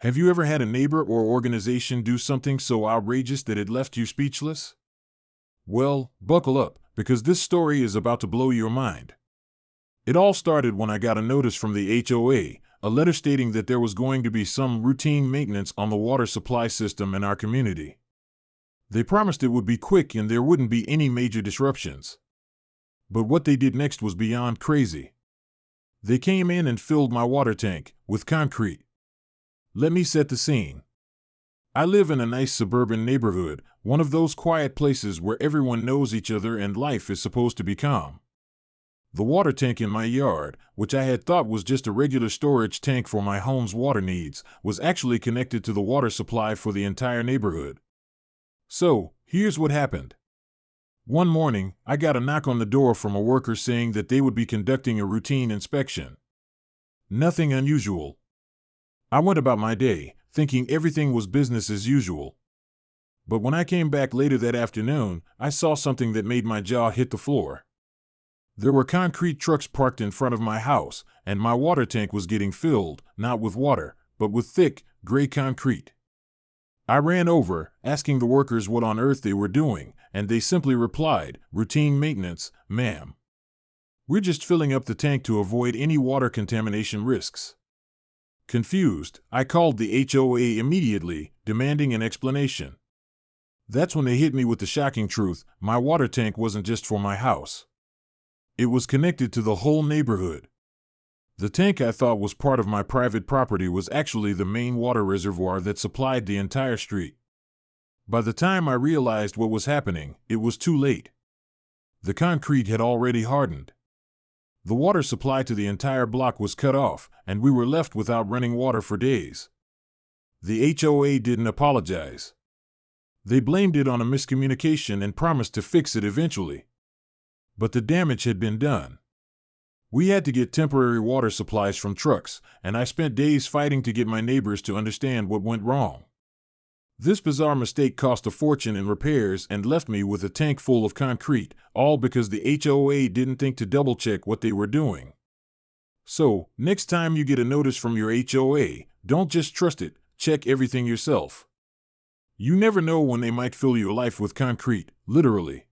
Have you ever had a neighbor or organization do something so outrageous that it left you speechless? Well, buckle up, because this story is about to blow your mind. It all started when I got a notice from the HOA, a letter stating that there was going to be some routine maintenance on the water supply system in our community. They promised it would be quick and there wouldn't be any major disruptions. But what they did next was beyond crazy. They came in and filled my water tank with concrete. Let me set the scene. I live in a nice suburban neighborhood, one of those quiet places where everyone knows each other and life is supposed to be calm. The water tank in my yard, which I had thought was just a regular storage tank for my home's water needs, was actually connected to the water supply for the entire neighborhood. So, here's what happened. One morning, I got a knock on the door from a worker saying that they would be conducting a routine inspection. Nothing unusual. I went about my day, thinking everything was business as usual. But when I came back later that afternoon, I saw something that made my jaw hit the floor. There were concrete trucks parked in front of my house, and my water tank was getting filled, not with water, but with thick, gray concrete. I ran over, asking the workers what on earth they were doing, and they simply replied, "Routine maintenance, ma'am. We're just filling up the tank to avoid any water contamination risks." Confused, I called the HOA immediately, demanding an explanation. That's when they hit me with the shocking truth: my water tank wasn't just for my house. It was connected to the whole neighborhood. The tank I thought was part of my private property was actually the main water reservoir that supplied the entire street. By the time I realized what was happening, it was too late. The concrete had already hardened. The water supply to the entire block was cut off, and we were left without running water for days. The HOA didn't apologize. They blamed it on a miscommunication and promised to fix it eventually. But the damage had been done. We had to get temporary water supplies from trucks, and I spent days fighting to get my neighbors to understand what went wrong. This bizarre mistake cost a fortune in repairs and left me with a tank full of concrete, all because the HOA didn't think to double-check what they were doing. So, next time you get a notice from your HOA, don't just trust it, check everything yourself. You never know when they might fill your life with concrete, literally.